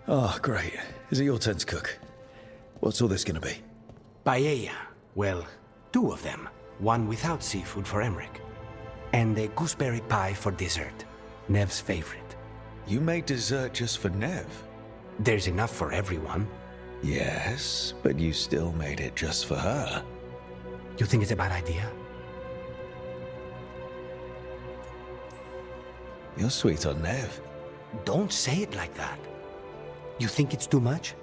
Oh, great. Is it your turn to cook? What's all this gonna be? Paella. Well, two of them. One without seafood for Emmerich. And a gooseberry pie for dessert. Nev's favorite. You made dessert just for Nev? There's enough for everyone. Yes, but you still made it just for her. You think it's a bad idea? You're sweet on Nev. Don't say it like that. You think it's too much?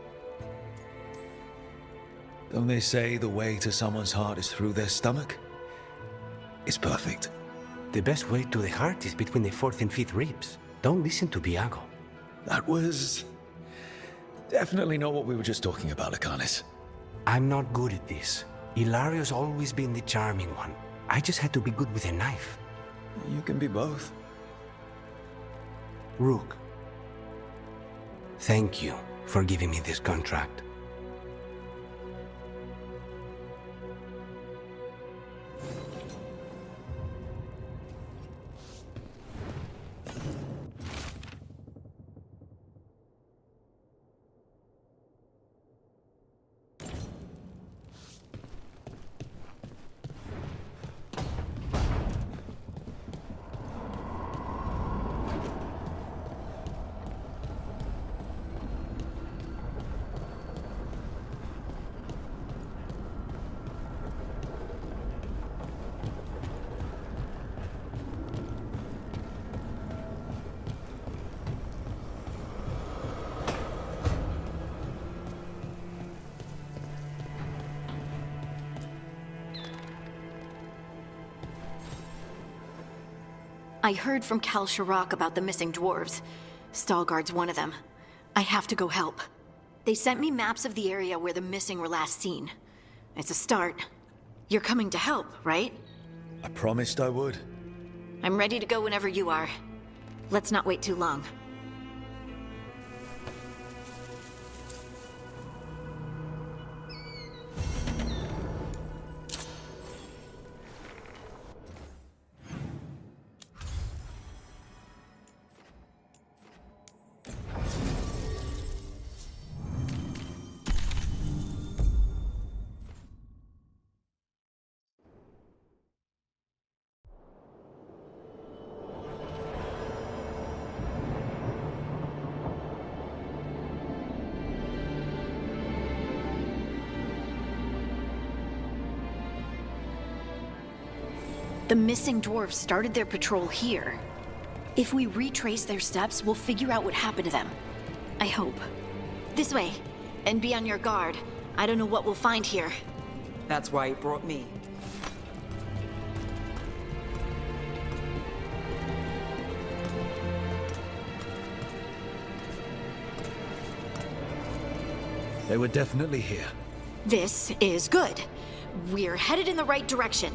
Don't they say the way to someone's heart is through their stomach? It's perfect. The best way to the heart is between the fourth and fifth ribs. Don't listen to Biago. That was definitely not what we were just talking about, Lucanis. I'm not good at this. Hilario's always been the charming one. I just had to be good with a knife. You can be both. Rook, thank you for giving me this contract. I heard from Cal Sharrock about the missing dwarves. Stalguard's one of them. I have to go help. They sent me maps of the area where the missing were last seen. It's a start. You're coming to help, right? I promised I would. I'm ready to go whenever you are. Let's not wait too long. The missing dwarves started their patrol here. If we retrace their steps, we'll figure out what happened to them. I hope. This way. And be on your guard. I don't know what we'll find here. That's why he brought me. They were definitely here. This is good. We're headed in the right direction.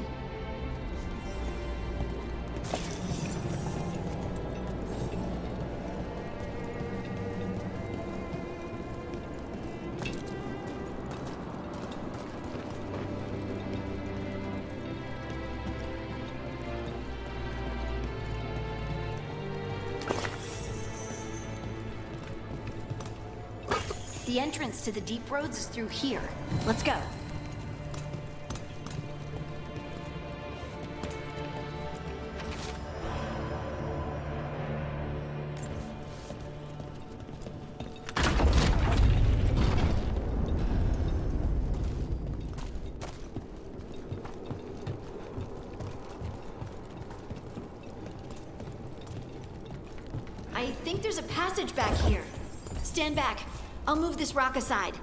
The entrance to the deep roads is through here. Let's go. I think there's a passage back here. Stand back. I'll move this rock aside.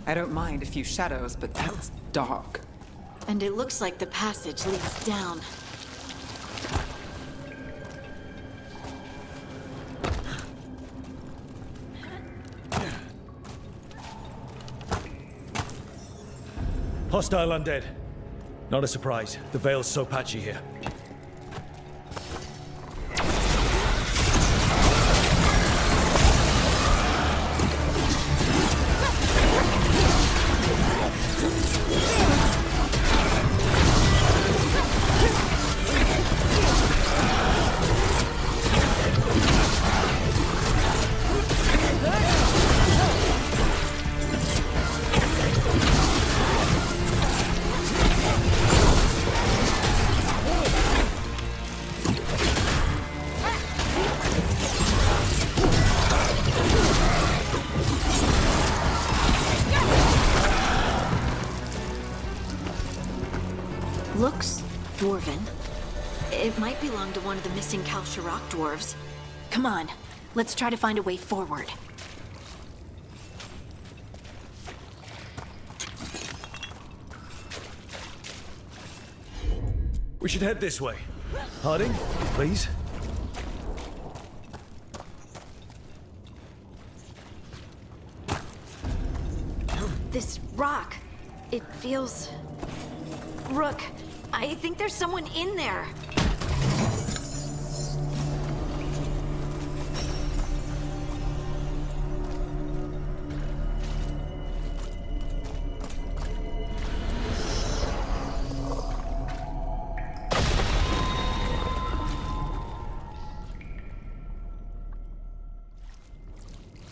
I don't mind a few shadows, but that's dark. And it looks like the passage leads down. Hostile undead. Not a surprise. The Vale's so patchy here. dwarven. It might belong to one of the missing Kalsharok dwarves. Come on, let's try to find a way forward. We should head this way. Harding, please. This rock, it feels... Rook, I think there's someone in there.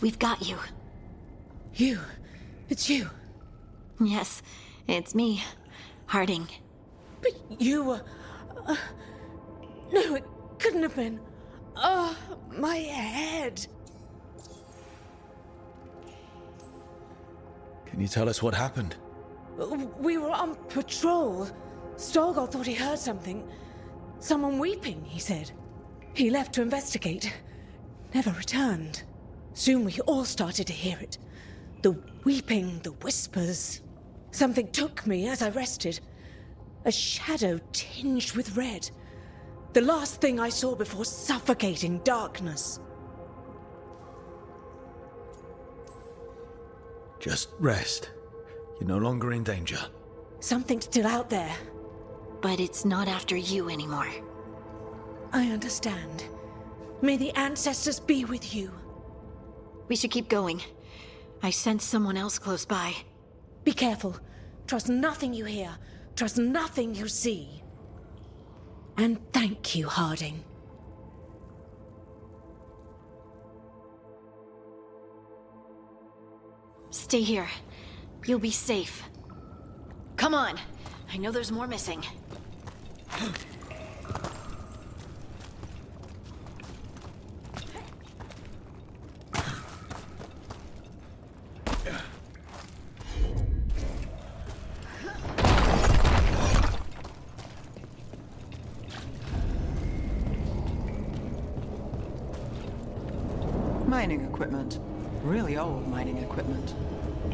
We've got you. You? It's you? Yes, it's me, Harding. But you were... no, it couldn't have been. Oh, my head. Can you tell us what happened? We were on patrol. Stalgard thought he heard something. Someone weeping, he said. He left to investigate. Never returned. Soon we all started to hear it. The weeping, the whispers. Something took me as I rested. A shadow tinged with red. The last thing I saw before suffocating darkness. Just rest. You're no longer in danger. Something's still out there. But it's not after you anymore. I understand. May the ancestors be with you. We should keep going. I sense someone else close by. Be careful. Trust nothing you hear. Trust nothing you see. And thank you, Harding. Stay here. You'll be safe. Come on. I know there's more missing. Mining equipment. Really old mining equipment.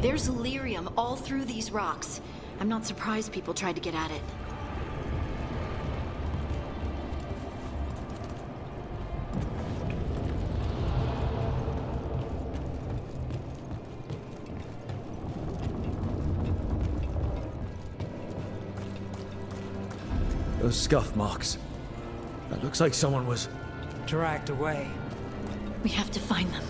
There's lyrium all through these rocks. I'm not surprised people tried to get at it. Those scuff marks. That looks like someone was... Dragged away. We have to find them.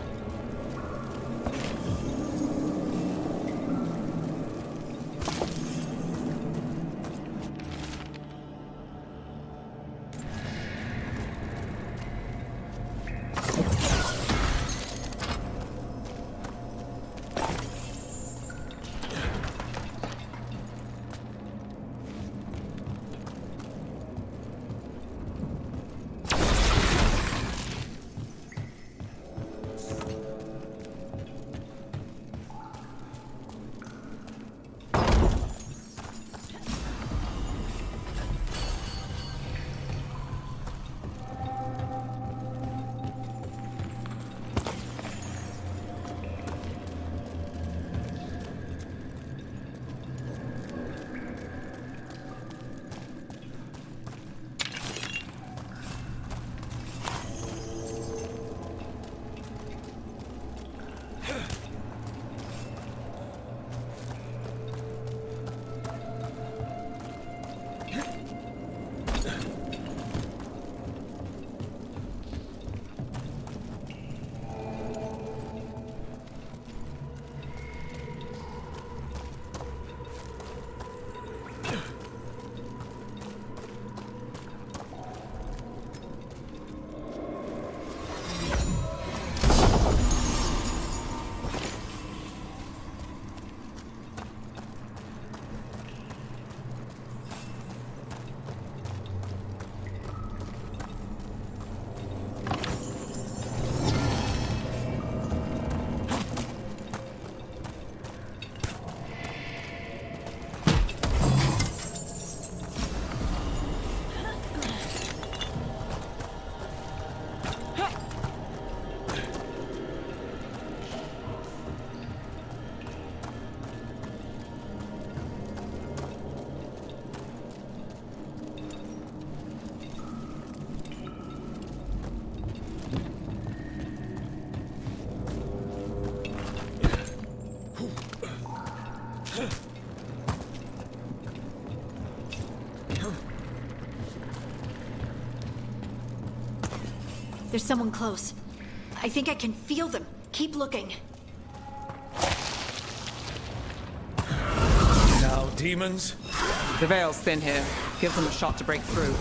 There's someone close. I think I can feel them. Keep looking. Now, demons. The veil's thin here. Gives them a shot to break through.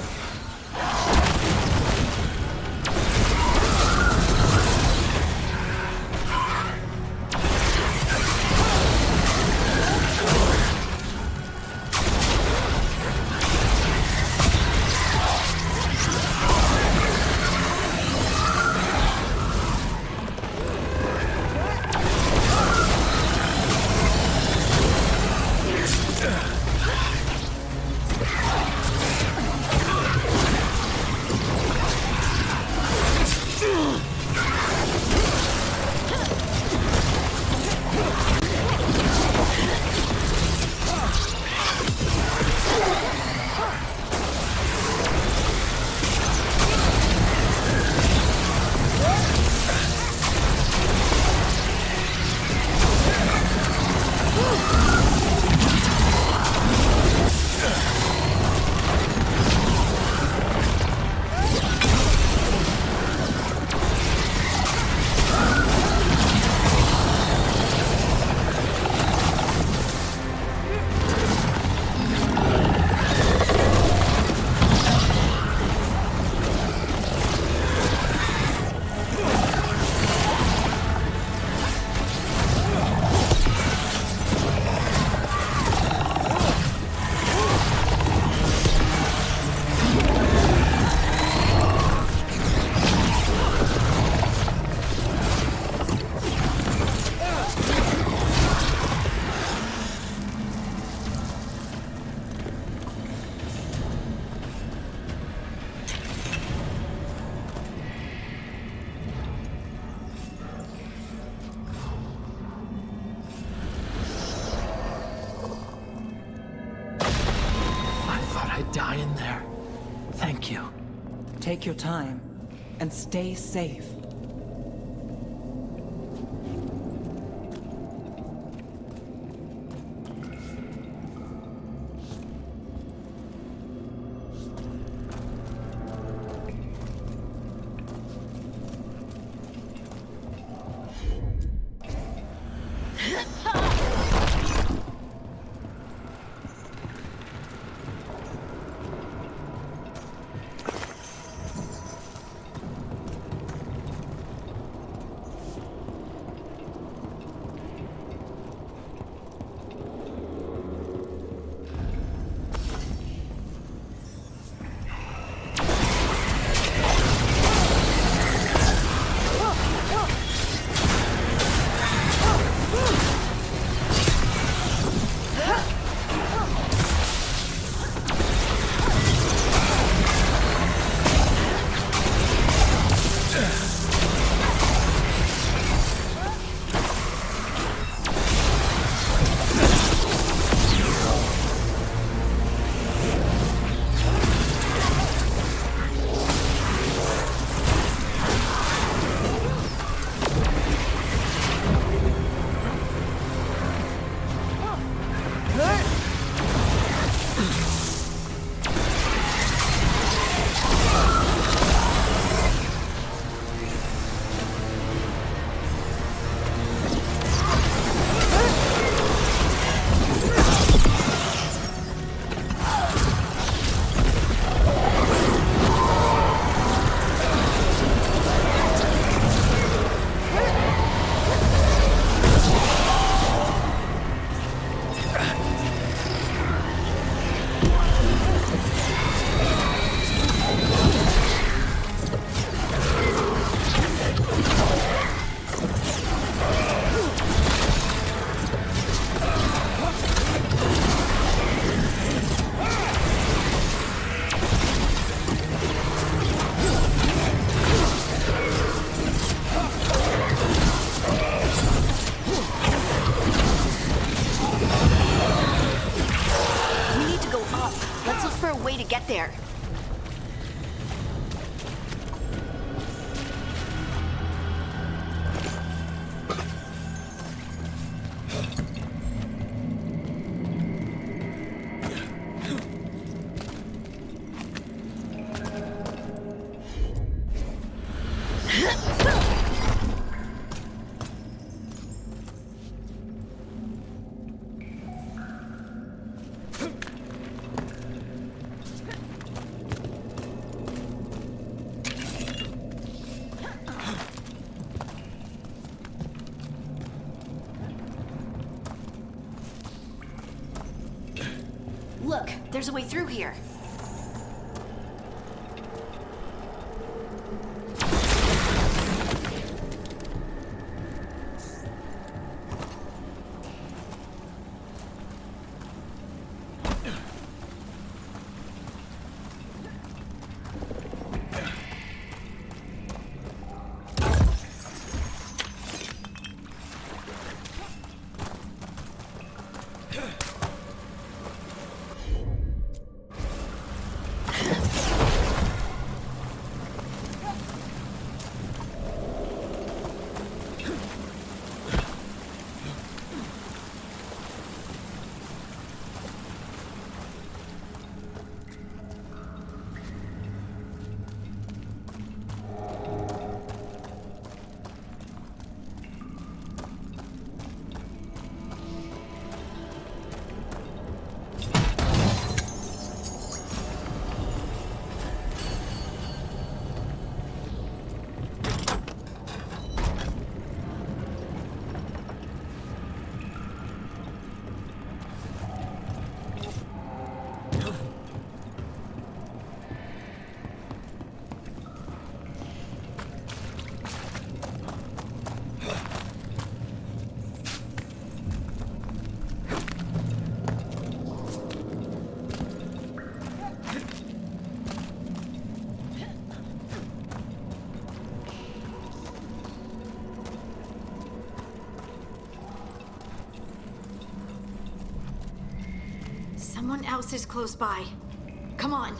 Die in there. Thank you. Take your time and stay safe. get there. Look, there's a way through here. Someone else is close by. Come on.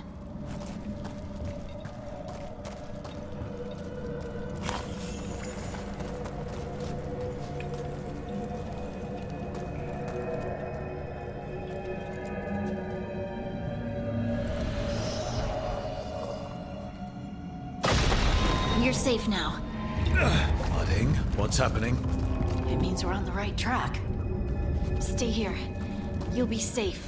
You're safe now. Harding, what's happening? It means we're on the right track. Stay here. You'll be safe.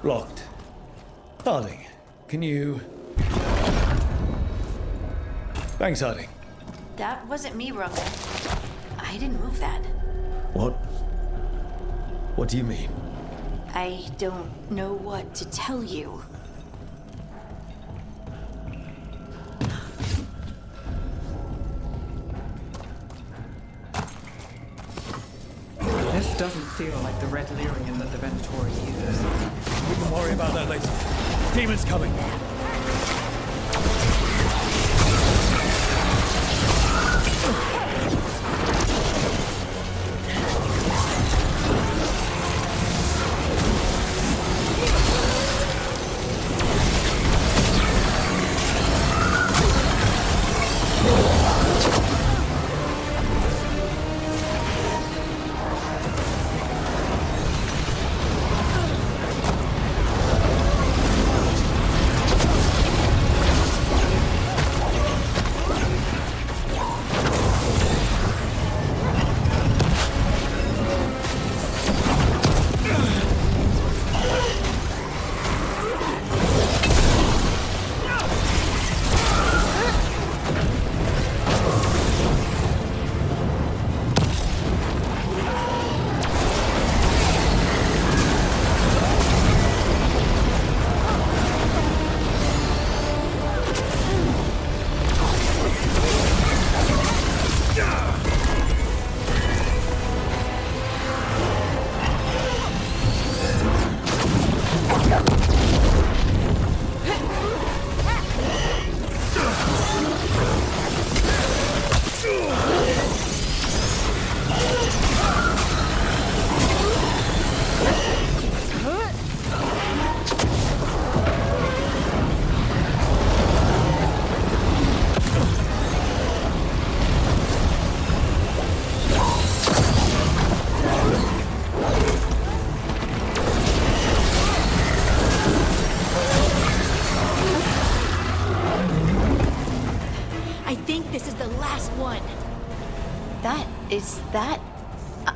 Locked. Harding, can you... Thanks, Harding. That wasn't me, Rumble. I didn't move that. What? What do you mean? I don't know what to tell you. This doesn't feel like the red lyrium that the Venatori use. We can worry about that later. Demon's coming.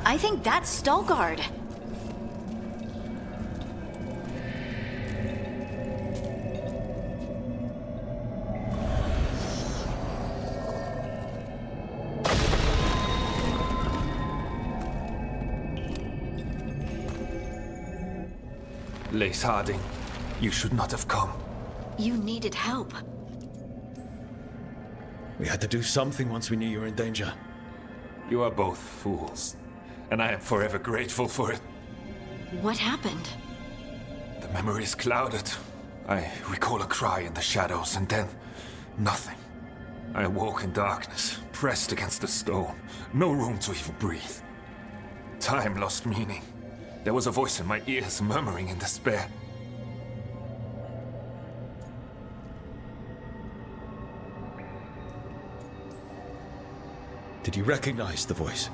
I think that's Stalgard. Lace Harding, you should not have come. You needed help. We had to do something once we knew you were in danger. You are both fools, and I am forever grateful for it. What happened? The memory is clouded. I recall a cry in the shadows, and then nothing. I awoke in darkness, pressed against the stone. No room to even breathe. Time lost meaning. There was a voice in my ears murmuring in despair. Did you recognize the voice?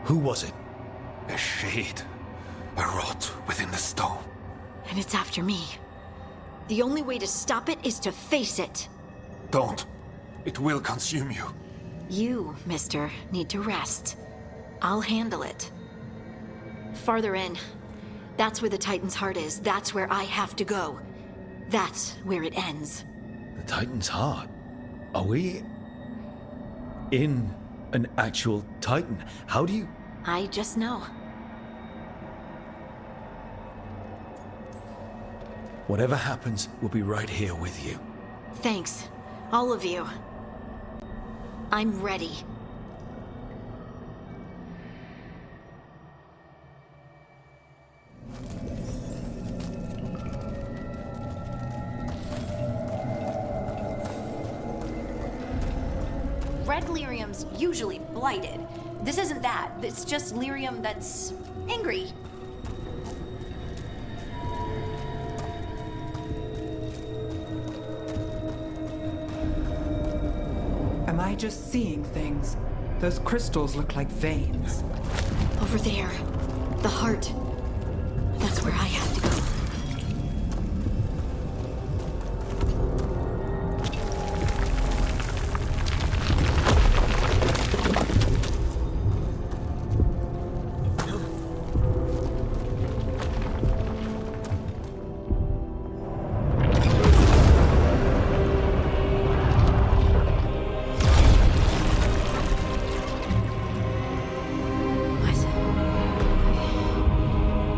Who was it? A shade. A rot within the stone. And it's after me. The only way to stop it is to face it. Don't. It will consume you. You, mister, need to rest. I'll handle it. Farther in. That's where the Titan's heart is. That's where I have to go. That's where it ends. The Titan's heart? Are we in an actual Titan? How do you... I just know. Whatever happens, we'll be right here with you. Thanks. All of you. I'm ready. Red lyrium's usually blighted. This isn't that. It's just lyrium that's angry. Am I just seeing things? Those crystals look like veins. Over there. The heart. That's where I have to go.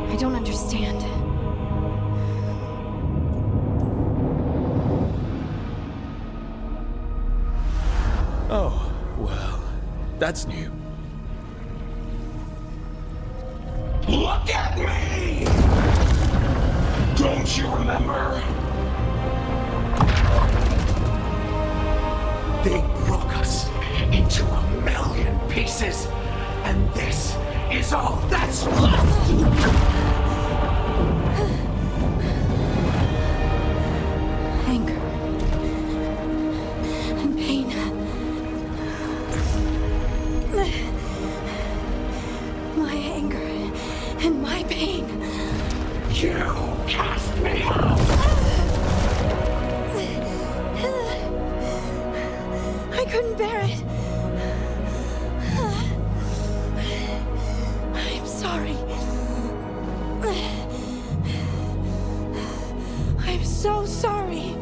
I don't understand. Oh, well, that's new. Look at me! Don't you remember? They broke us into a million pieces, and this is all that's left! Anger. And pain. My anger and my pain. You cast me out! I couldn't bear it. I'm sorry. I'm so sorry.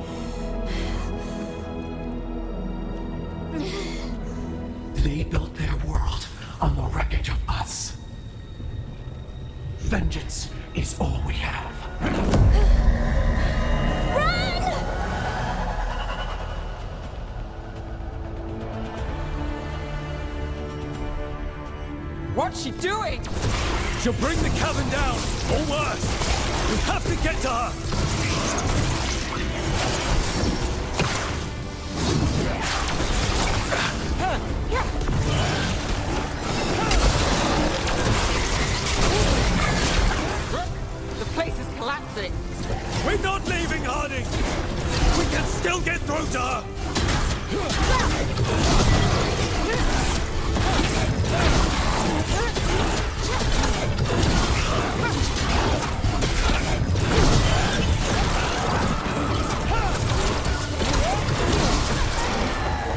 They built their world on the wreckage of us. Vengeance is all we have. What's she doing? She'll bring the cabin down, or worse. We have to get to her. The place is collapsing. We're not leaving, Harding. We can still get through to her.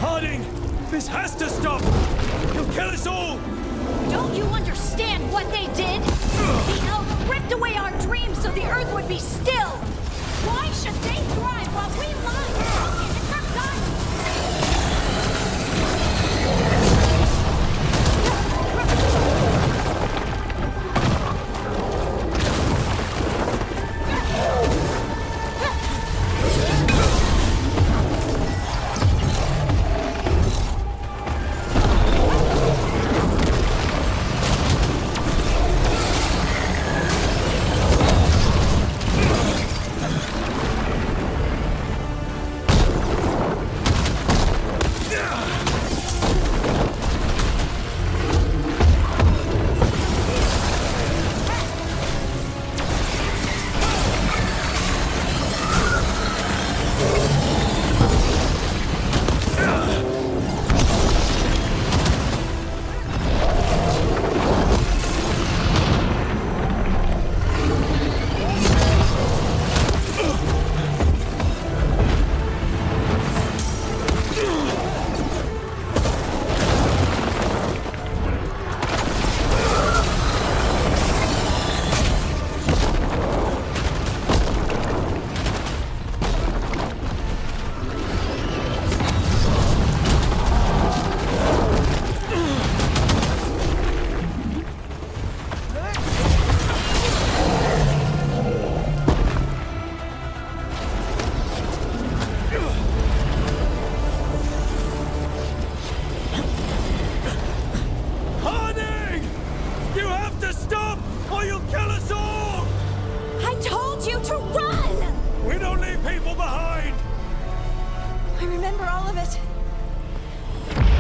Harding, this has to stop. He'll kill us what they did? The elves ripped away our dreams so the earth would be still. Why should they thrive while we lie broken and forgotten?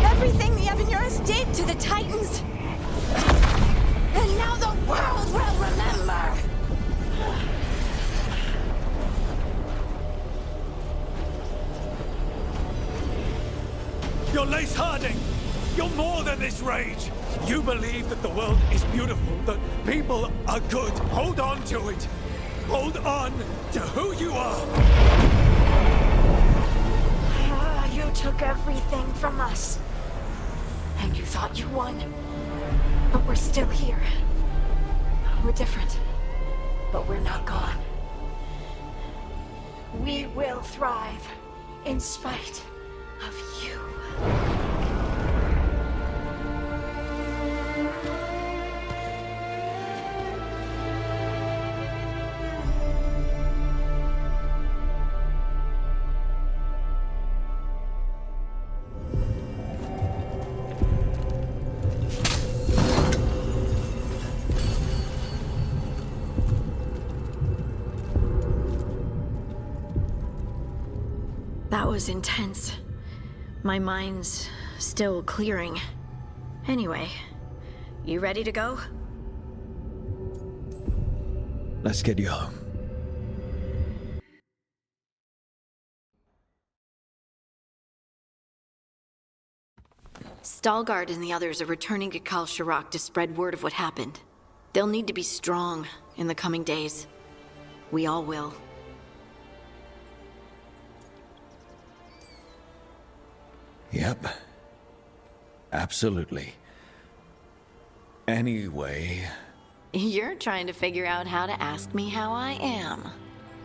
Everything the Avenurus did to the Titans. And now the world will remember. You're Lace Harding! You're more than this rage! You believe that the world is beautiful, that people are good. Hold on to it! Hold on to who you are! You took everything from us. And you thought you won. But we're still here. We're different. But we're not gone. We will thrive in spite of you. That was intense. My mind's still clearing. Anyway, you ready to go? Let's get you home. Stalgard and the others are returning to Kal Shirak to spread word of what happened. They'll need to be strong in the coming days. We all will. Yep. Absolutely. Anyway... You're trying to figure out how to ask me how I am.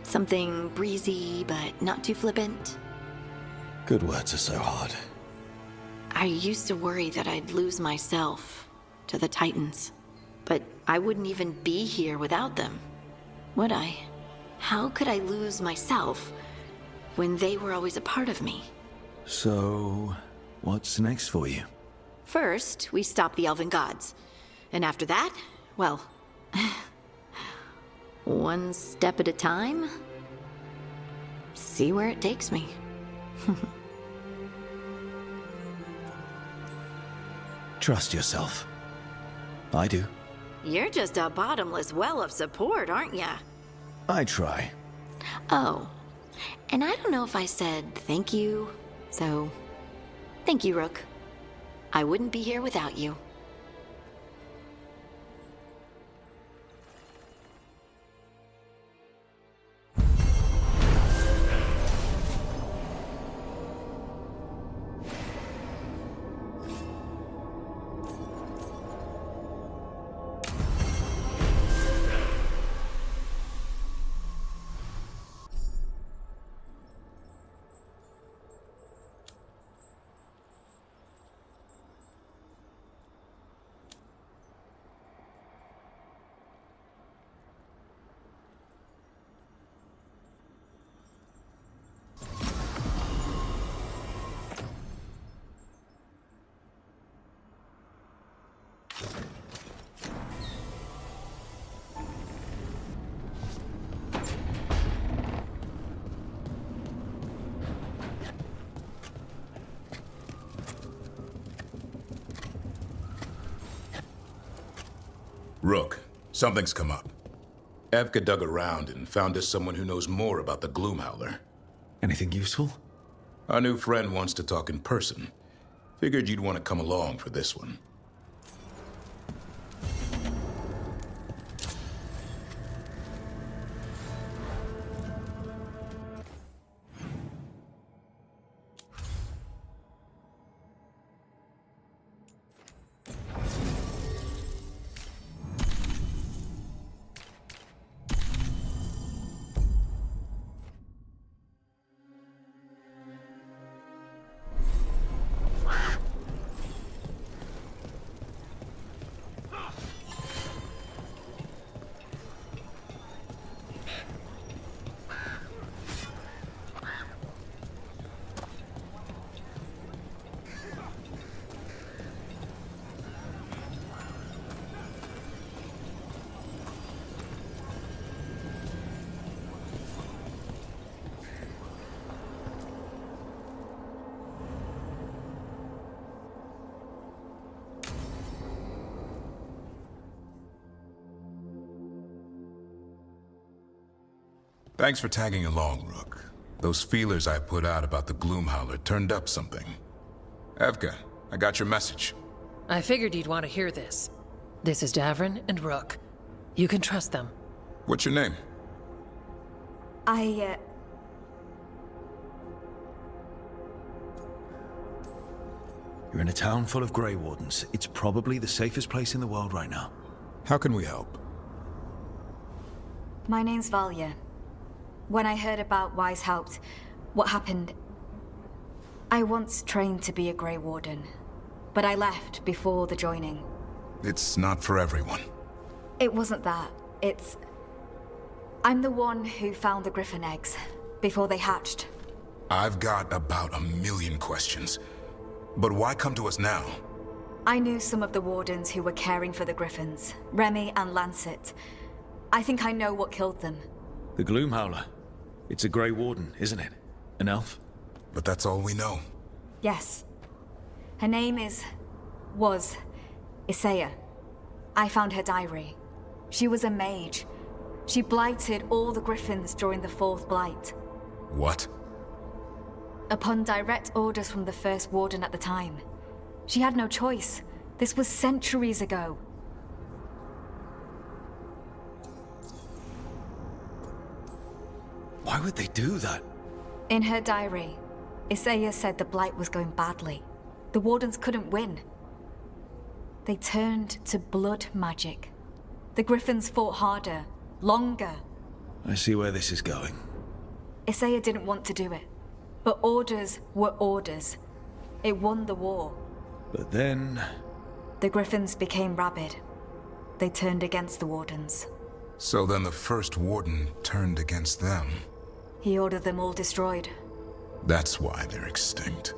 Something breezy, but not too flippant. Good words are so hard. I used to worry that I'd lose myself to the Titans. But I wouldn't even be here without them, would I? How could I lose myself when they were always a part of me? So, what's next for you? First, we stop the Elven Gods. And after that, well... one step at a time? See where it takes me. Trust yourself. I do. You're just a bottomless well of support, aren't ya? I try. Oh, and I don't know if I said thank you, so thank you, Rook. I wouldn't be here without you. Rook, something's come up. Evka dug around and found us someone who knows more about the Gloomhowler. Anything useful? Our new friend wants to talk in person. Figured you'd want to come along for this one. Thanks for tagging along, Rook. Those feelers I put out about the Gloomhowler turned up something. Evka, I got your message. I figured you'd want to hear this. This is Davrin and Rook. You can trust them. What's your name? You're in a town full of Grey Wardens. It's probably the safest place in the world right now. How can we help? My name's Valya. When I heard about Weishaupt, what happened... I once trained to be a Grey Warden, but I left before the joining. It's not for everyone. It wasn't that. It's... I'm the one who found the Griffin eggs, before they hatched. I've got about 1,000,000 questions. But why come to us now? I knew some of the Wardens who were caring for the Griffins, Remy and Lancet. I think I know what killed them. The Gloomhowler. It's a Grey Warden, isn't it? An elf? But that's all we know. Yes. Her name was Isaiah. I found her diary. She was a mage. She blighted all the Griffins during the Fourth Blight. What? Upon direct orders from the First Warden at the time. She had no choice. This was centuries ago. Why would they do that? In her diary, Isaiah said the Blight was going badly. The Wardens couldn't win. They turned to blood magic. The Griffins fought harder, longer. I see where this is going. Isaiah didn't want to do it. But orders were orders. It won the war. But then... The Griffins became rabid. They turned against the Wardens. So then the First Warden turned against them. He ordered them all destroyed. That's why they're extinct.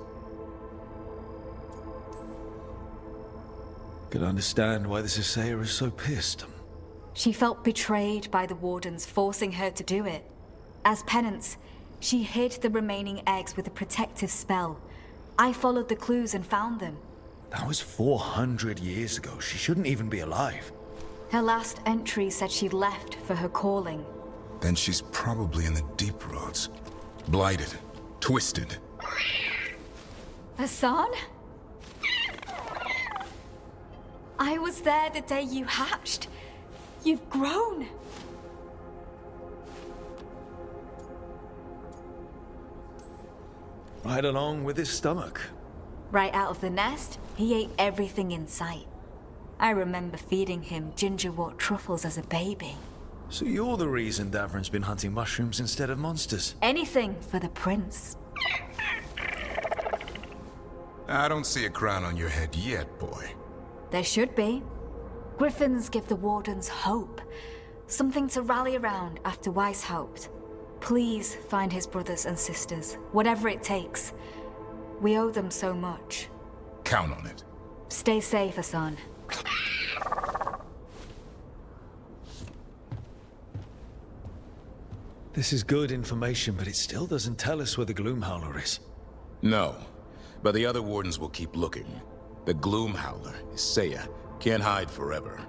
Could understand why this Isaiah is so pissed. She felt betrayed by the Wardens, forcing her to do it. As penance, she hid the remaining eggs with a protective spell. I followed the clues and found them. That was 400 years ago. She shouldn't even be alive. Her last entry said she left for her calling. Then she's probably in the deep roads. Blighted. Twisted. Hassan? I was there the day you hatched. You've grown. Right along with his stomach. Right out of the nest, he ate everything in sight. I remember feeding him gingerwort truffles as a baby. So you're the reason Davrin's been hunting mushrooms instead of monsters? Anything for the prince. I don't see a crown on your head yet, boy. There should be. Griffins give the Wardens hope. Something to rally around after Weishaupt. Please find his brothers and sisters, whatever it takes. We owe them so much. Count on it. Stay safe, Hassan. This is good information, but it still doesn't tell us where the Gloomhowler is. No, but the other Wardens will keep looking. The Gloomhowler, Isaiah, can't hide forever.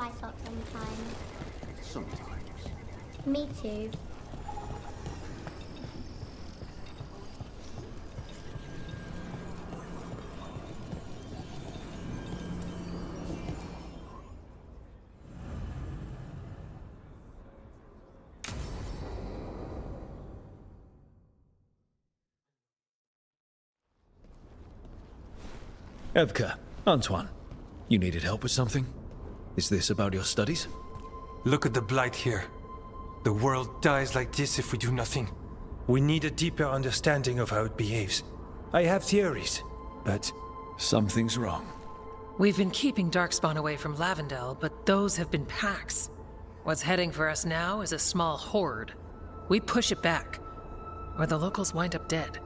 twice up sometimes. Sometimes. Me too. Evka, Antoine, you needed help with something? Is this about your studies? Look at the blight here. The world dies like this if we do nothing. We need a deeper understanding of how it behaves. I have theories, but... Something's wrong. We've been keeping Darkspawn away from Lavendel, but those have been packs. What's heading for us now is a small horde. We push it back, or the locals wind up dead.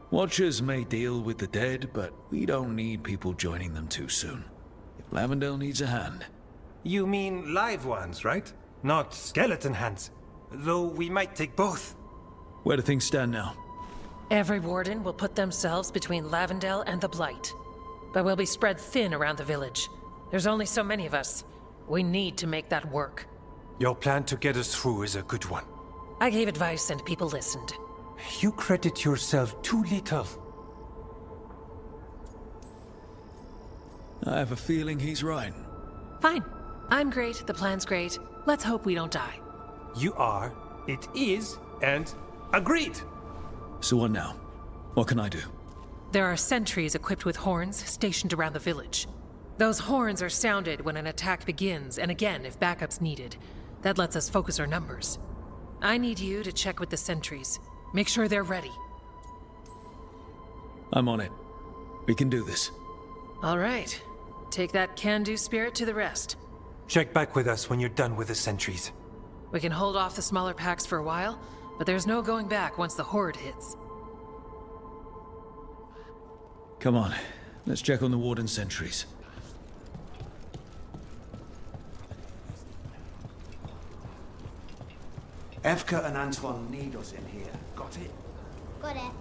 Watchers may deal with the dead, but we don't need people joining them too soon. If Lavendel needs a hand... You mean live ones, right? Not skeleton hands. Though we might take both. Where do things stand now? Every warden will put themselves between Lavendel and the Blight. But we'll be spread thin around the village. There's only so many of us. We need to make that work. Your plan to get us through is a good one. I gave advice and people listened. You credit yourself too little. I have a feeling he's right. Fine. I'm great, the plan's great. Let's hope we don't die. You are, it is, and agreed! So what now? What can I do? There are sentries equipped with horns stationed around the village. Those horns are sounded when an attack begins, and again if backup's needed. That lets us focus our numbers. I need you to check with the sentries. Make sure they're ready. I'm on it. We can do this. All right. Take that can-do spirit to the rest. Check back with us when you're done with the sentries. We can hold off the smaller packs for a while, but there's no going back once the horde hits. Come on. Let's check on the warden sentries. Evka and Antoine need us in here. Got it? Got it.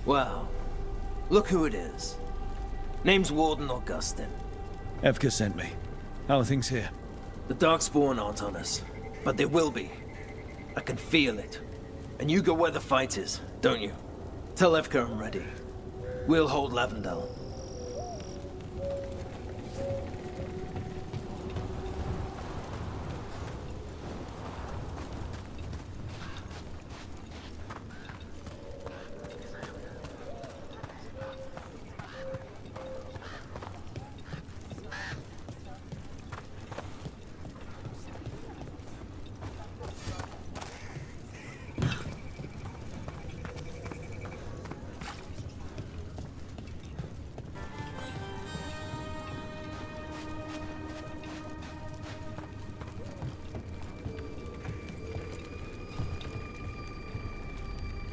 Wow. Look who it is. Name's Warden Augustin. Evka sent me. How are things here? The Darkspawn aren't on us, but they will be. I can feel it. And you go where the fight is, don't you? Tell Evka I'm ready. We'll hold Lavendel.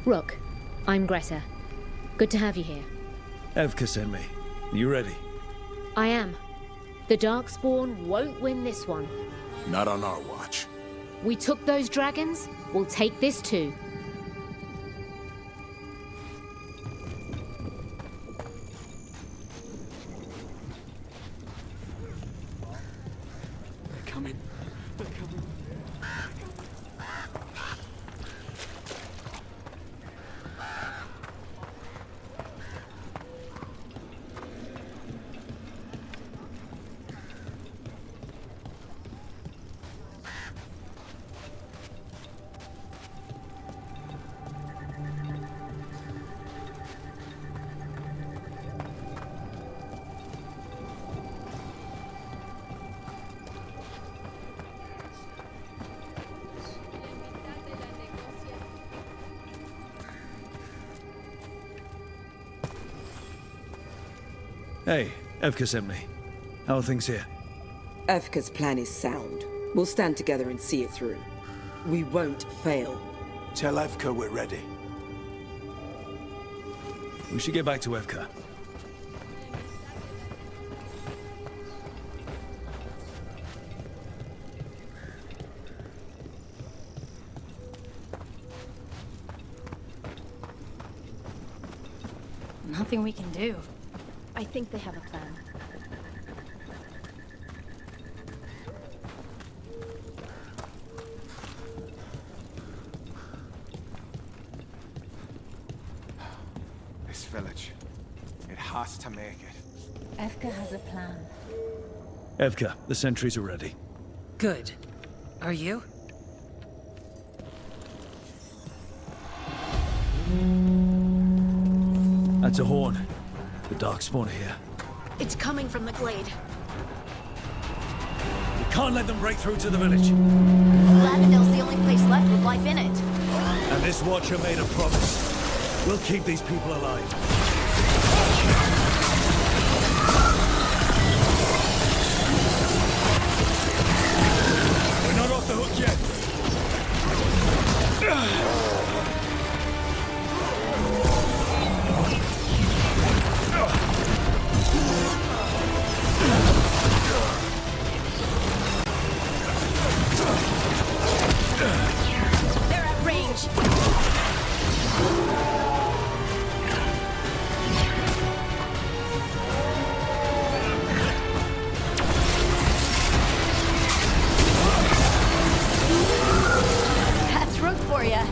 Rook, I'm Greta. Good to have you here. Evka sent me. You ready? I am. The Darkspawn won't win this one. Not on our watch. We took those dragons, we'll take this too. They're coming. They're coming. Hey, Evka sent me. How are things here? Evka's plan is sound. We'll stand together and see it through. We won't fail. Tell Evka we're ready. We should get back to Evka. Nothing we can do. I think they have a plan. This village. It has to make it. Evka has a plan. Evka, the sentries are ready. Good. Are you? That's a horn. The Darkspawn are here. It's coming from the glade. We can't let them break through to the village. Lavendale's the only place left with life in it. And this Watcher made a promise. We'll keep these people alive. We're not off the hook yet. They're at range. That's Rook for ya.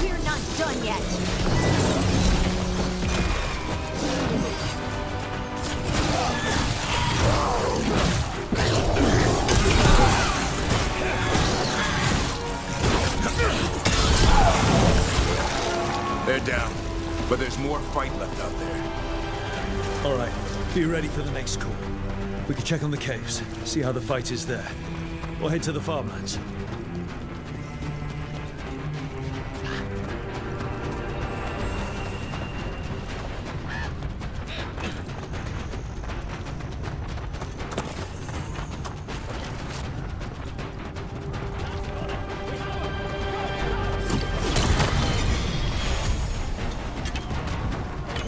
We're not done yet. They're down, but there's more fight left out there. All right, be ready for the next call. We can check on the caves, see how the fight is there. Or head to the farmlands.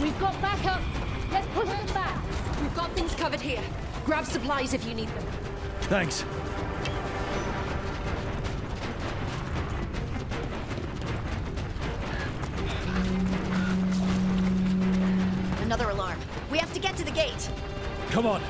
We've got backup. Let's push them back. We've got things covered here. Grab supplies if you need them. Thanks. Another alarm. We have to get to the gate. Come on.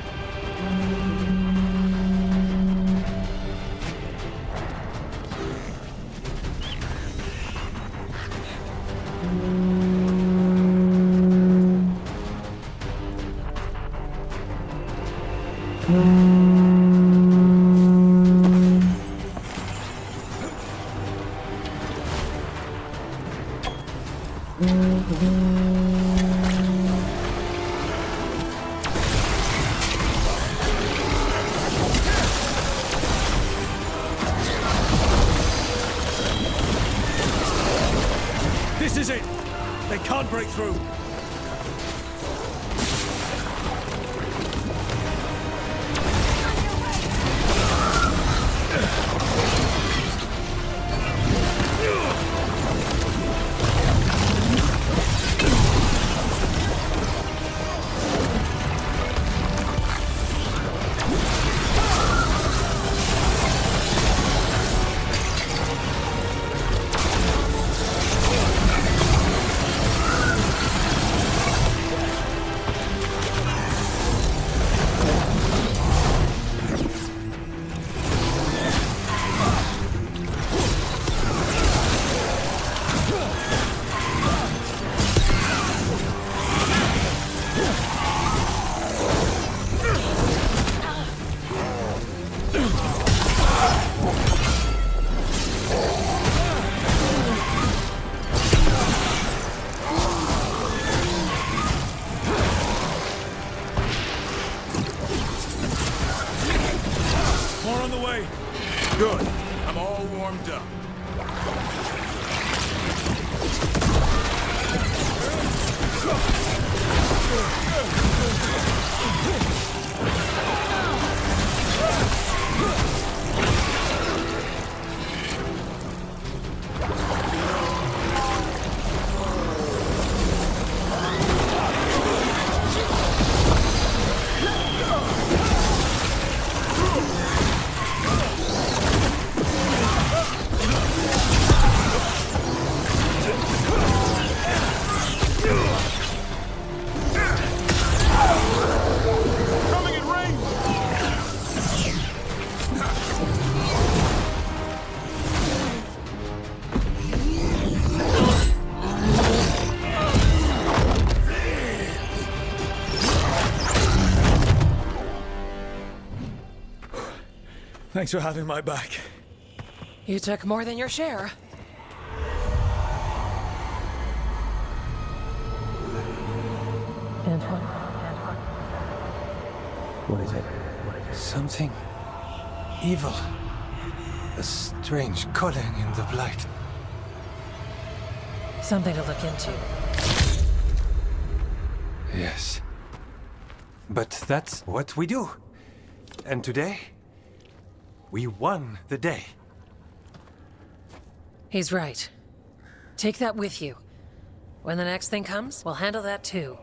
This is it! They can't break through! Good. I'm all warmed up. Thanks for having my back. You took more than your share. Antoine? What is it? Something evil. A strange calling in the blight. Something to look into. Yes. But that's what we do. And today, we won the day. He's right. Take that with you. When the next thing comes, we'll handle that too.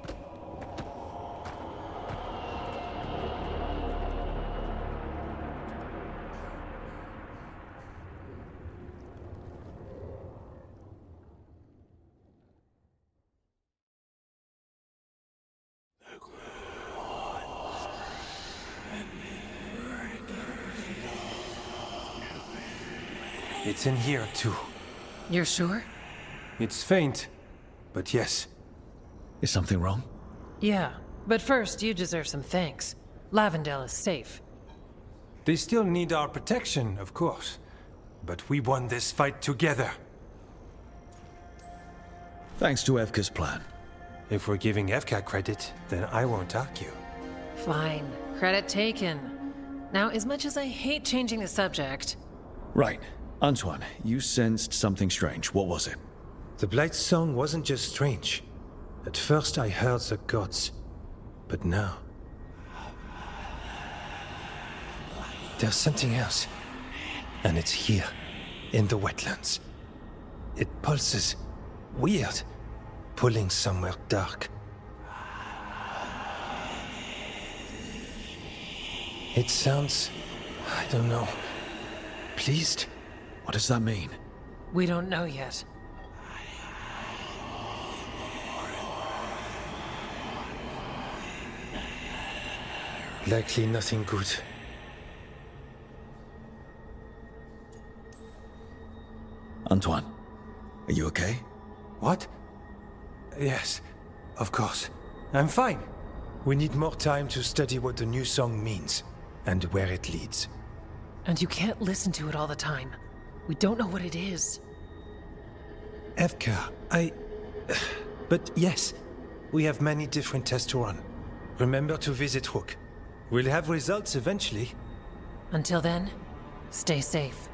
It's in here, too. You're sure? It's faint, but yes. Is something wrong? Yeah, but first you deserve some thanks. Lavendale is safe. They still need our protection, of course. But we won this fight together. Thanks to Evka's plan. If we're giving Evka credit, then I won't argue. Fine. Credit taken. Now, as much as I hate changing the subject... Right. Antoine, you sensed something strange. What was it? The Blight's song wasn't just strange. At first I heard the gods. But now... there's something else. And it's here, in the wetlands. It pulses. Weird. Pulling somewhere dark. It sounds... I don't know... pleased? What does that mean? We don't know yet. Likely nothing good. Antoine, are you okay? What? Yes, of course. I'm fine. We need more time to study what the new song means, and where it leads. And you can't listen to it all the time. We don't know what it is. Evka, I But yes, we have many different tests to run. Remember to visit Rook. We'll have results eventually. Until then, stay safe.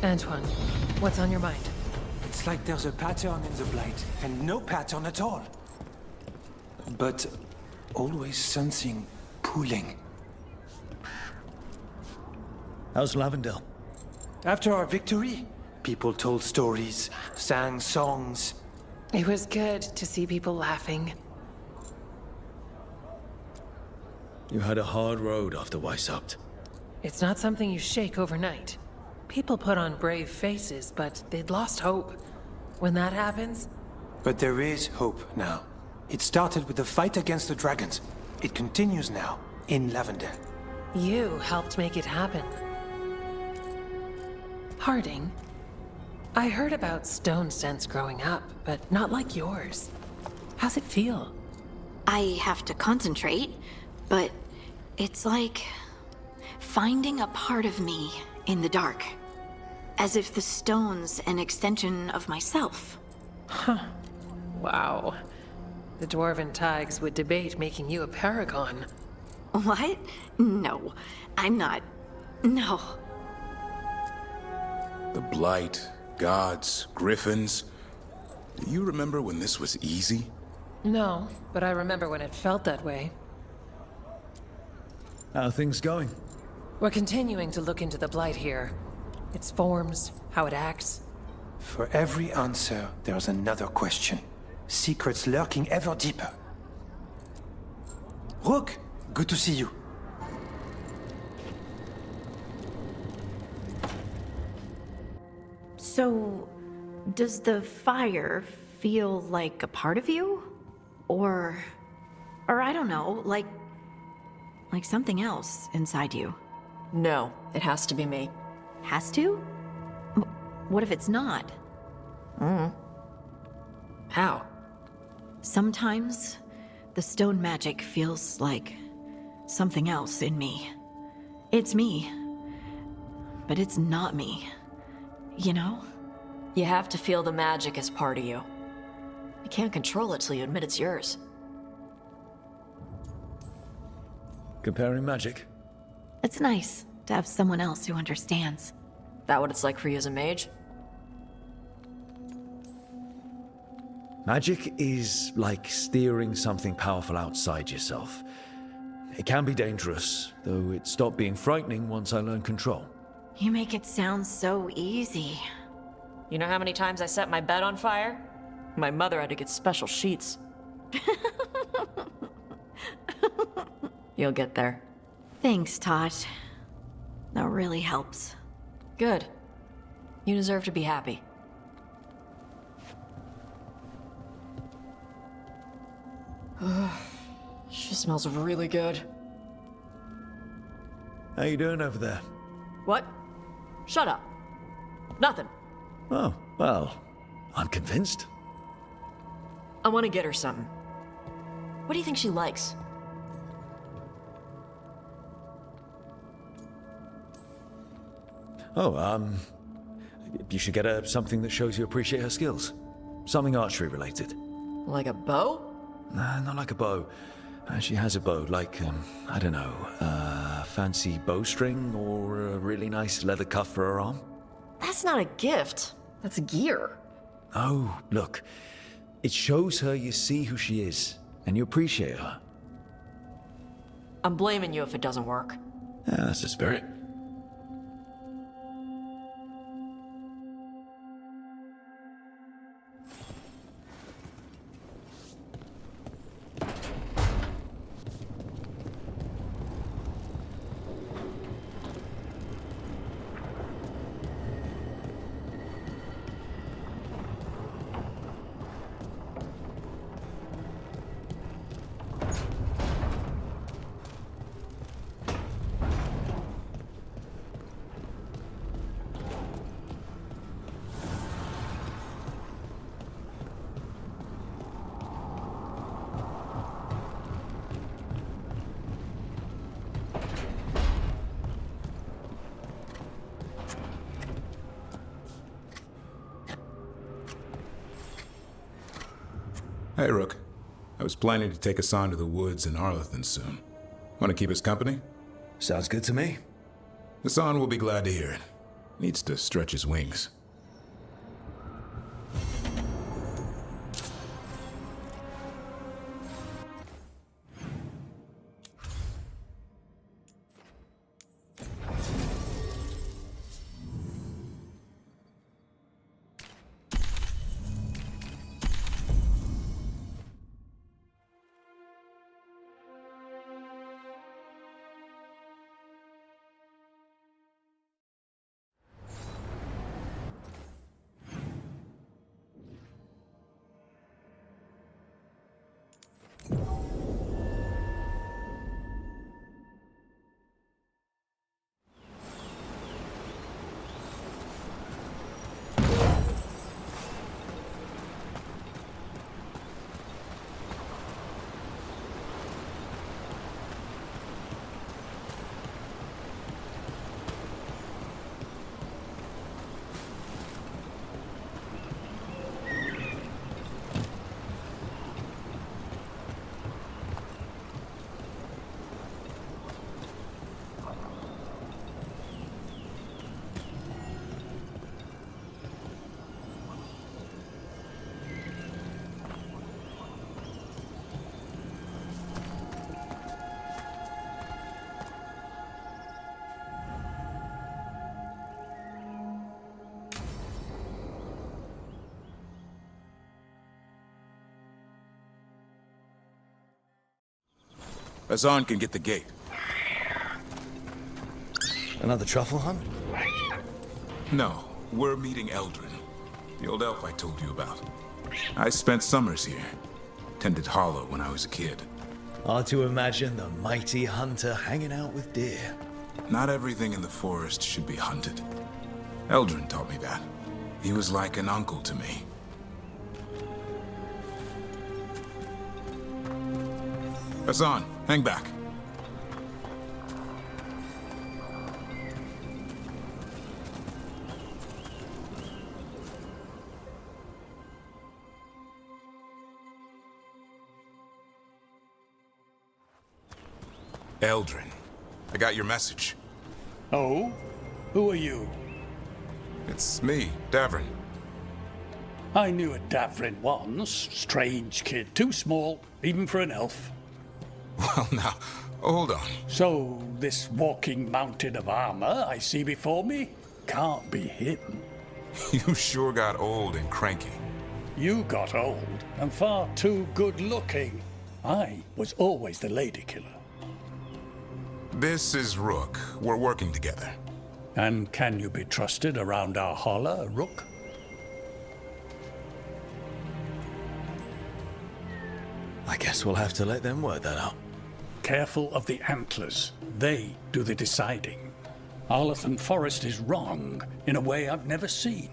Antoine, what's on your mind? It's like there's a pattern in the Blight, and no pattern at all. But always something pulling. How's Lavendale? After our victory, people told stories, sang songs. It was good to see people laughing. You had a hard road after Weishaupt. It's not something you shake overnight. People put on brave faces, but they'd lost hope. When that happens... But there is hope now. It started with the fight against the dragons. It continues now, in Lavendale. You helped make it happen. Harding, I heard about stone sense growing up, but not like yours. How's it feel? I have to concentrate, but it's like finding a part of me in the dark. As if the stone's an extension of myself. Huh. Wow. The Dwarven Tigers would debate making you a paragon. What? No, I'm not. No. The Blight, gods, griffins. Do you remember when this was easy? No, but I remember when it felt that way. How are things going? We're continuing to look into the Blight here. Its forms, how it acts. For every answer, there's another question. Secrets lurking ever deeper. Rook, good to see you. So, does the fire feel like a part of you? Or I don't know, like something else inside you? No, it has to be me. Has to? What if it's not? How? Sometimes, the stone magic feels like something else in me. It's me, but it's not me. You know? You have to feel the magic as part of you. You can't control it till you admit it's yours. Comparing magic? It's nice to have someone else who understands. That what it's like for you as a mage? Magic is like steering something powerful outside yourself. It can be dangerous, though it stopped being frightening once I learned control. You make it sound so easy. You know how many times I set my bed on fire? My mother had to get special sheets. You'll get there. Thanks, Tosh. That really helps. Good. You deserve to be happy. She smells really good. How you doing over there? What? Shut up. Nothing. Oh, well, I'm convinced. I want to get her something. What do you think she likes? Oh, you should get her something that shows you appreciate her skills. Something archery related. Like a bow? Nah, not like a bow. She has a bow, like, I don't know, fancy bowstring or a really nice leather cuff for her arm. That's not a gift. That's gear. Oh, look. It shows her you see who she is, and you appreciate her. I'm blaming you if it doesn't work. Yeah, that's the spirit. Hey, Rook. I was planning to take Hassan to the woods in Arlethan soon. Want to keep us company? Sounds good to me. Hassan will be glad to hear it. Needs to stretch his wings. Hassan can get the gate. Another truffle hunt? No, we're meeting Eldrin, the old elf I told you about. I spent summers here. Tended Hollow when I was a kid. Hard to imagine the mighty hunter hanging out with deer. Not everything in the forest should be hunted. Eldrin taught me that. He was like an uncle to me. Hassan, hang back. Eldrin, I got your message. Oh? Who are you? It's me, Davrin. I knew a Davrin once. Strange kid. Too small, even for an elf. Well, now, hold on. So, this walking mountain of armor I see before me can't be him. You sure got old and cranky. You got old and far too good looking. I was always the lady killer. This is Rook. We're working together. And can you be trusted around our holler, Rook? I guess we'll have to let them work that out. Careful of the antlers. They do the deciding. Arlethan Forest is wrong in a way I've never seen.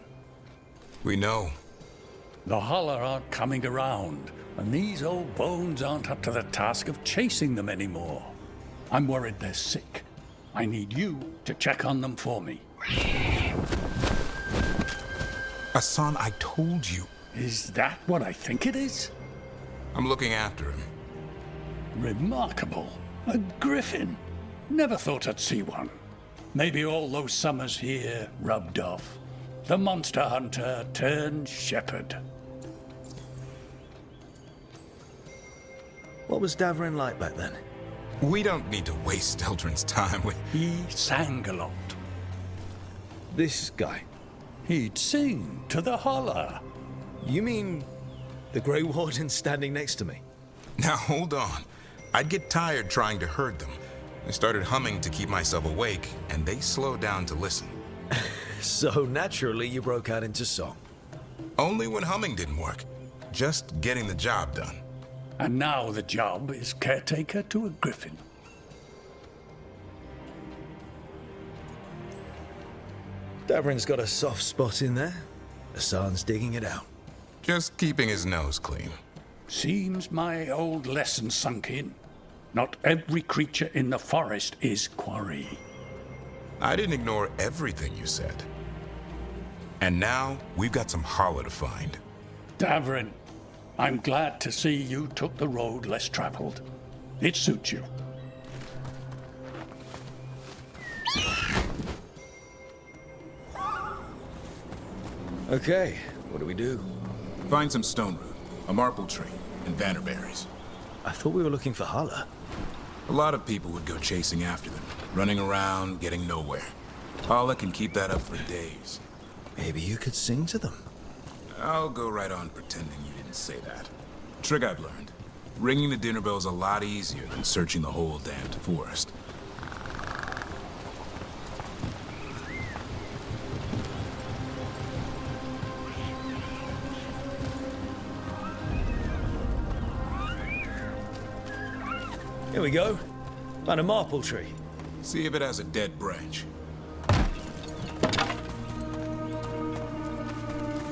We know. The holler aren't coming around, and these old bones aren't up to the task of chasing them anymore. I'm worried they're sick. I need you to check on them for me. Hassan, I told you. Is that what I think it is? I'm looking after him. Remarkable. A griffin. Never thought I'd see one. Maybe all those summers here rubbed off. The monster hunter turned shepherd. What was Davrin like back then? We don't need to waste Eldrin's time with... He sang a lot. This guy? He'd sing to the holler. You mean the Grey Warden standing next to me? Now, hold on. I'd get tired trying to herd them. I started humming to keep myself awake, and they slowed down to listen. So naturally, you broke out into song. Only when humming didn't work. Just getting the job done. And now the job is caretaker to a griffin. Davrin's got a soft spot in there. Hassan's digging it out. Just keeping his nose clean. Seems my old lesson sunk in. Not every creature in the forest is quarry. I didn't ignore everything you said. And now, we've got some holler to find. Davrin, I'm glad to see you took the road less traveled. It suits you. Okay, what do we do? Find some stone root, a marble tree, and bannerberries. I thought we were looking for Hala. A lot of people would go chasing after them, running around, getting nowhere. Hala can keep that up for days. Maybe you could sing to them. I'll go right on pretending you didn't say that. Trick I've learned. Ringing the dinner bell's a lot easier than searching the whole damned forest. Here we go. Found a maple tree. See if it has a dead branch.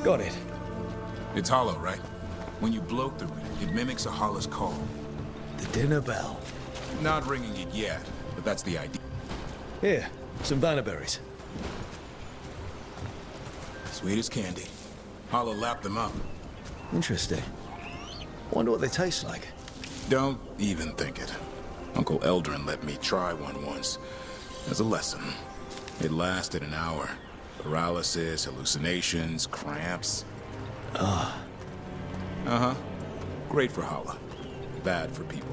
Got it. It's hollow, right? When you blow through it, it mimics a hollow's call. The dinner bell. Not ringing it yet, but that's the idea. Here, some bannerberries. Sweet as candy. Hollow lapped them up. Interesting. Wonder what they taste like. Don't even think it. Uncle Eldrin let me try one once. As a lesson. It lasted an hour. Paralysis, hallucinations, cramps. Uh-huh. Great for Hala. Bad for people.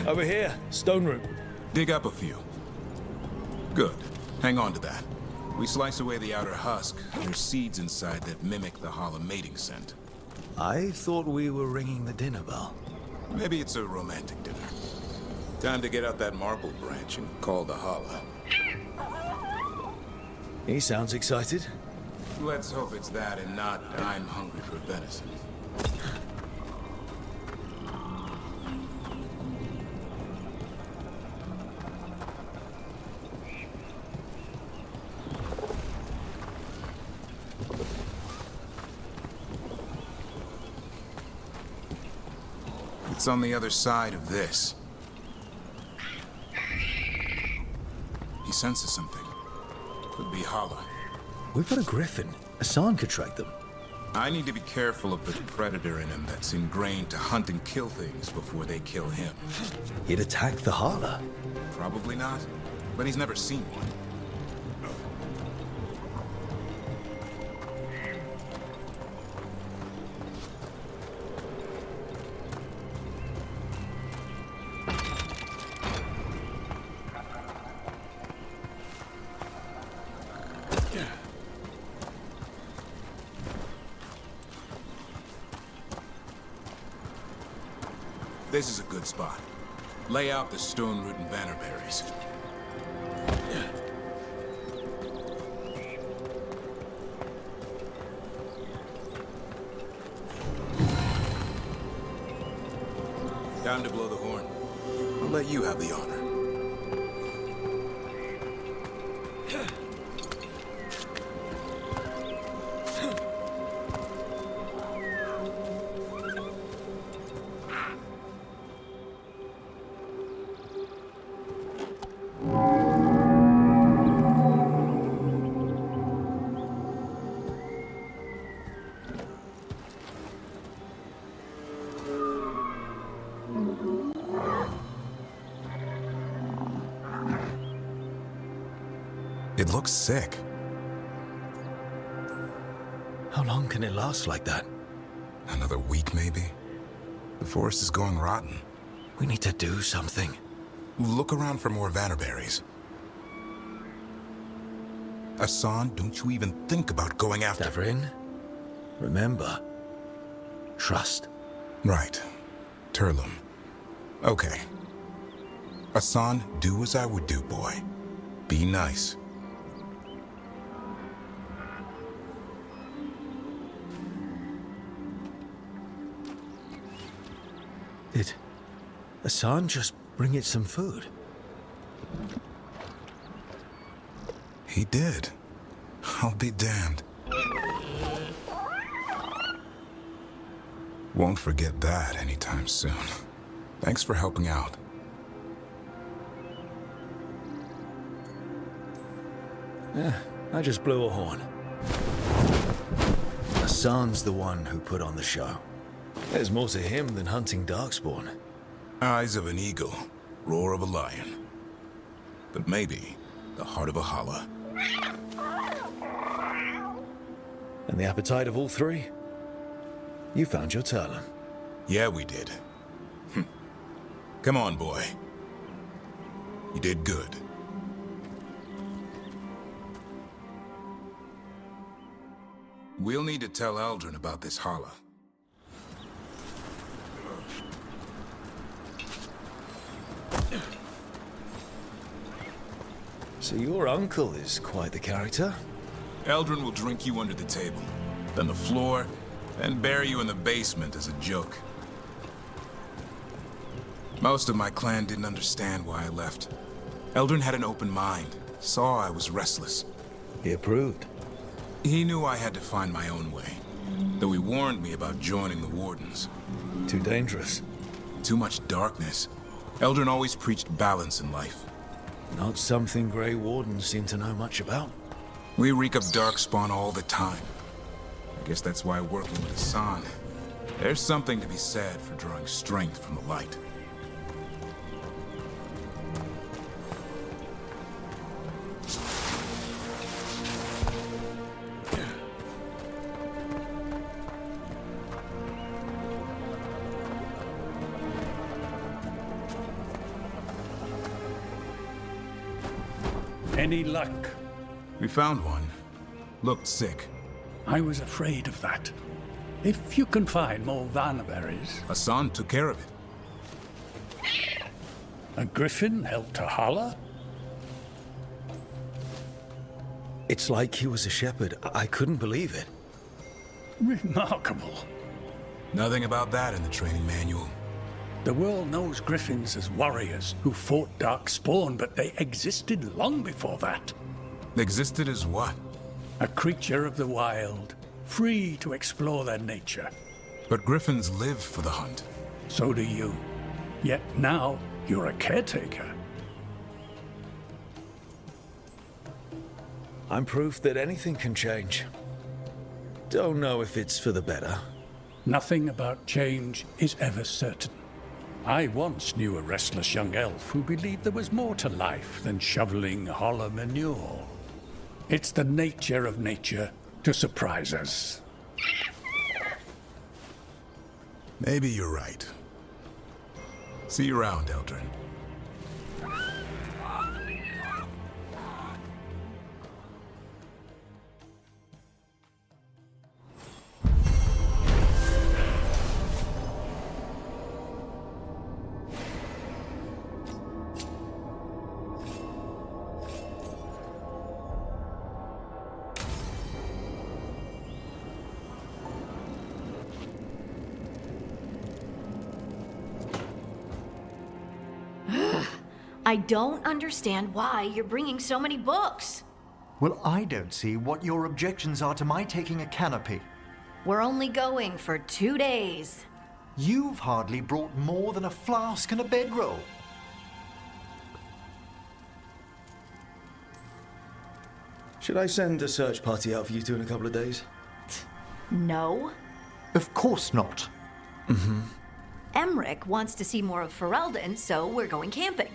Over here, stone root. Dig up a few. Good. Hang on to that. We slice away the outer husk. There's seeds inside that mimic the Hala mating scent. I thought we were ringing the dinner bell. Maybe it's a romantic dinner. Time to get out that marble branch and call the Hala. He sounds excited. Let's hope it's that and not I'm hungry for venison. It's on the other side of this. He senses something. Could be Hala. We've got a griffin. Hassan could track them. I need to be careful of the predator in him that's ingrained to hunt and kill things before they kill him. He'd attack the Hala. Probably not, but he's never seen one. This is a good spot. Lay out the stone root and bannerberries. Time to blow the horn. I'll let you have the honor. It looks sick. How long can it last like that? Another week, maybe? The forest is going rotten. We need to do something. Look around for more vannerberries. Hassan, don't you even think about going after... Davrin, remember, trust. Right. Turlum. Okay. Hassan, do as I would do, boy. Be nice. Did Hassan just bring it some food? He did. I'll be damned. Won't forget that anytime soon. Thanks for helping out. Yeah, I just blew a horn. Hassan's the one who put on the show. There's more to him than hunting Darkspawn. Eyes of an eagle, roar of a lion. But maybe the heart of a holla. And the appetite of all three? You found your Talon. Yeah, we did. Come on, boy. You did good. We'll need to tell Eldrin about this holla. So your uncle is quite the character. Eldrin will drink you under the table, then the floor, and bury you in the basement as a joke. Most of my clan didn't understand why I left. Eldrin had an open mind, saw I was restless. He approved. He knew I had to find my own way, though he warned me about joining the Wardens. Too dangerous. Too much darkness. Eldrin always preached balance in life. Not something Grey Wardens seem to know much about. We reek of darkspawn all the time. I guess that's why working with Hassan, there's something to be said for drawing strength from the light. Any luck? We found one. Looked sick. I was afraid of that. If you can find more Vanaberries... Hassan took care of it. A griffin helped to holler? It's like he was a shepherd. I couldn't believe it. Remarkable. Nothing about that in the training manual. The world knows griffins as warriors who fought Darkspawn, but they existed long before that. Existed as what? A creature of the wild, free to explore their nature. But griffins live for the hunt. So do you. Yet now, you're a caretaker. I'm proof that anything can change. Don't know if it's for the better. Nothing about change is ever certain. I once knew a restless young elf who believed there was more to life than shoveling hollow manure. It's the nature of nature to surprise us. Maybe you're right. See you around, Eldrin. I don't understand why you're bringing so many books. Well, I don't see what your objections are to my taking a canopy. We're only going for 2 days. You've hardly brought more than a flask and a bedroll. Should I send a search party out for you two in a couple of days? No. Of course not. Emric wants to see more of Ferelden, so we're going camping.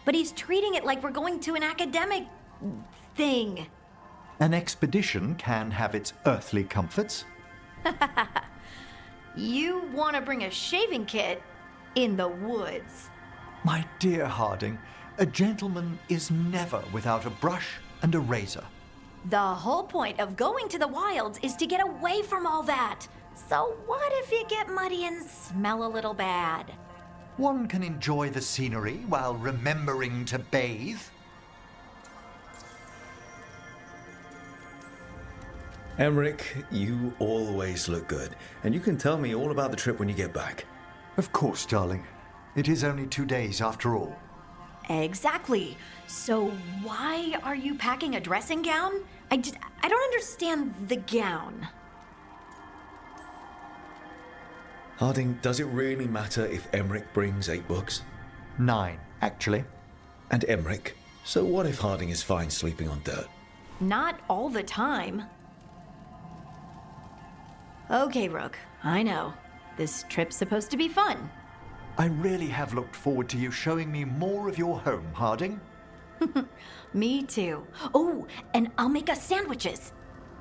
But he's treating it like we're going to an academic thing. An expedition can have its earthly comforts. You want to bring a shaving kit in the woods. My dear Harding, a gentleman is never without a brush and a razor. The whole point of going to the wilds is to get away from all that. So what if you get muddy and smell a little bad? One can enjoy the scenery while remembering to bathe. Emric, you always look good, and you can tell me all about the trip when you get back. Of course, darling. It is only 2 days after all. Exactly. So why are you packing a dressing gown? I don't understand the gown. Harding, does it really matter if Emric brings 8 books? 9, actually. And Emric? So what if Harding is fine sleeping on dirt? Not all the time. Okay, Rook, I know. This trip's supposed to be fun. I really have looked forward to you showing me more of your home, Harding. Me too. Oh, and I'll make us sandwiches.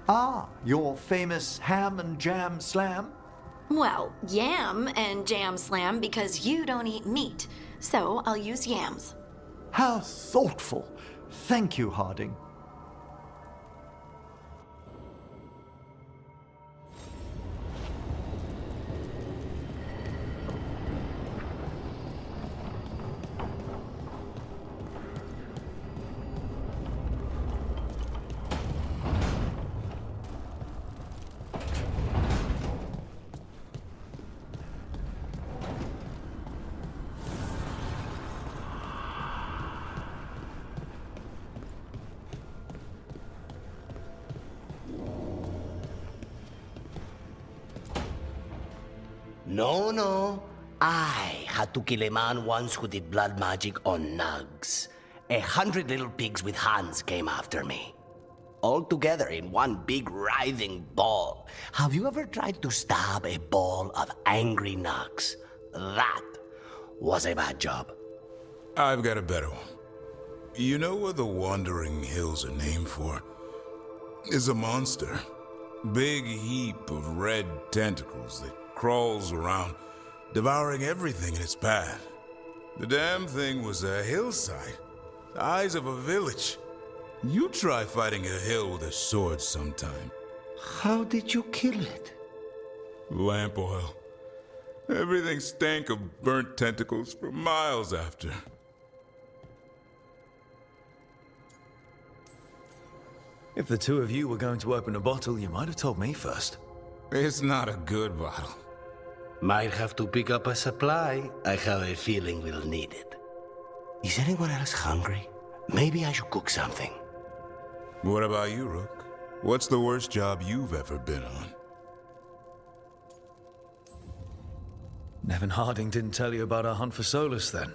Ah, your famous ham and jam slam? Well, yam and jam slam because you don't eat meat. So I'll use yams. How thoughtful. Thank you, Harding. No. I had to kill a man once who did blood magic on nugs. 100 little pigs with hands came after me. All together in one big writhing ball. Have you ever tried to stab a ball of angry nugs? That was a bad job. I've got a better one. You know what the Wandering Hills are named for? It's a monster. Big heap of red tentacles that crawls around, devouring everything in its path. The damn thing was a hillside, the size of a village. You try fighting a hill with a sword sometime. How did you kill it? Lamp oil. Everything stank of burnt tentacles for miles after. If the two of you were going to open a bottle, you might have told me first. It's not a good bottle. Might have to pick up a supply. I have a feeling we'll need it. Is anyone else hungry? Maybe I should cook something. What about you, Rook? What's the worst job you've ever been on? Nevin Harding didn't tell you about our hunt for Solus, then?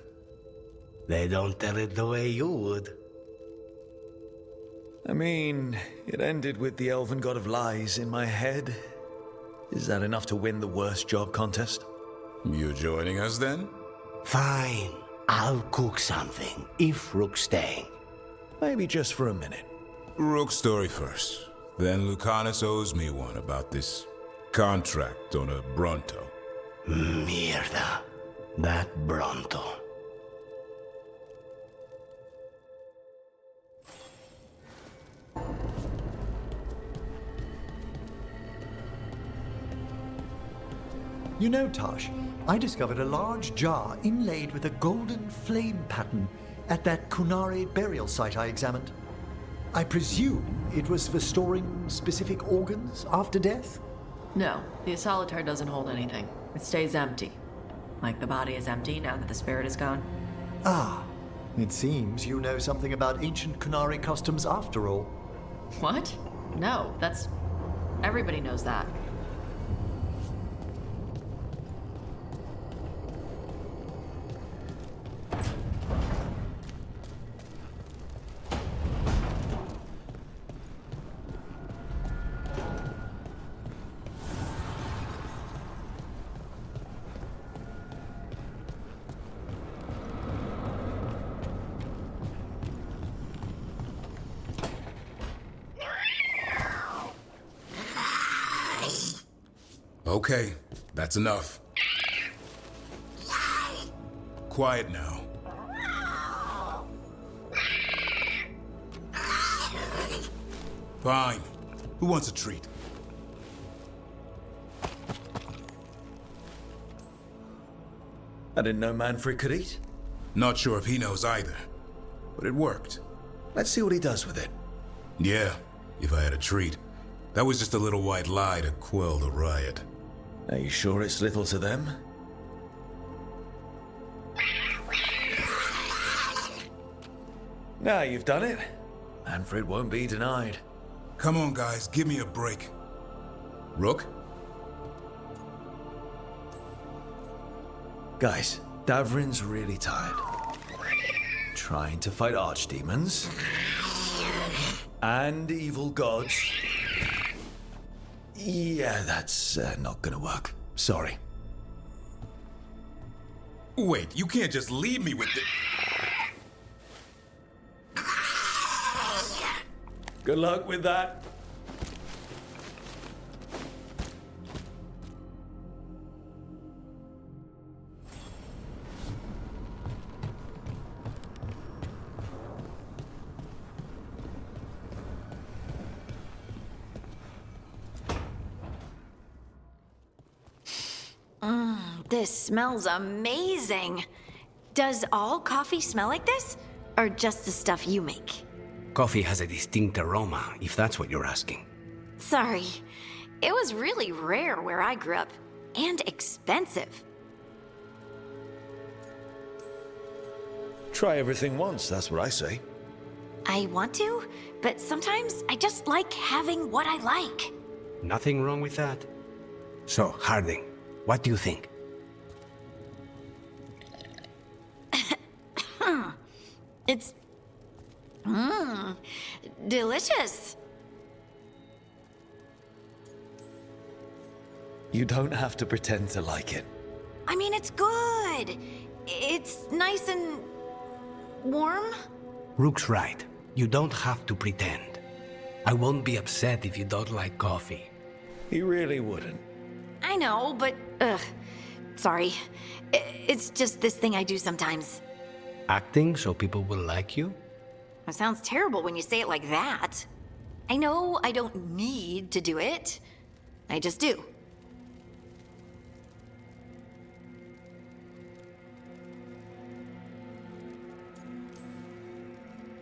They don't tell it the way you would. I mean, it ended with the elven god of lies in my head. Is that enough to win the worst job contest? You joining us, then? Fine. I'll cook something, if Rook's staying. Maybe just for a minute. Rook's story first. Then Lucanus owes me one about this contract on a Bronto. Mierda. That Bronto. You know, Tash, I discovered a large jar inlaid with a golden flame pattern at that Kunari burial site I examined. I presume it was for storing specific organs after death? No, the solitaire doesn't hold anything. It stays empty. Like the body is empty now that the spirit is gone. Ah, it seems you know something about ancient Kunari customs after all. What? No, that's... Everybody knows that. Okay, that's enough. Quiet now. Fine. Who wants a treat? I didn't know Manfred could eat. Not sure if he knows either, but it worked. Let's see what he does with it. Yeah, if I had a treat. That was just a little white lie to quell the riot. Are you sure it's little to them? Now you've done it. Manfred won't be denied. Come on, guys, give me a break. Rook? Guys, Davrin's really tired. Trying to fight archdemons. and evil gods. Yeah, that's not gonna work. Sorry. Wait, you can't just leave me with the... Good luck with that. This smells amazing. Does all coffee smell like this? Or just the stuff you make? Coffee has a distinct aroma, if that's what you're asking. Sorry. It was really rare where I grew up. And expensive. Try everything once, that's what I say. I want to, but sometimes I just like having what I like. Nothing wrong with that. So, Harding, what do you think? It's... delicious. You don't have to pretend to like it. I mean, it's good. It's nice and... warm? Rook's right. You don't have to pretend. I won't be upset if you don't like coffee. He really wouldn't. I know, but... sorry. It's just this thing I do sometimes. Acting so people will like you? It sounds terrible when you say it like that. I know I don't need to do it. I just do.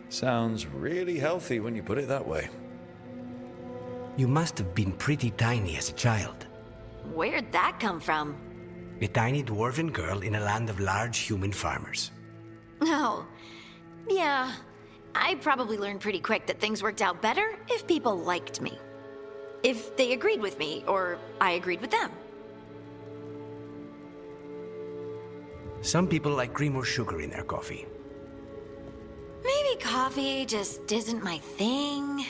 Sounds really healthy when you put it that way. You must have been pretty tiny as a child. Where'd that come from? A tiny dwarven girl in a land of large human farmers. Oh, yeah. I probably learned pretty quick that things worked out better if people liked me. If they agreed with me, or I agreed with them. Some people like cream or sugar in their coffee. Maybe coffee just isn't my thing.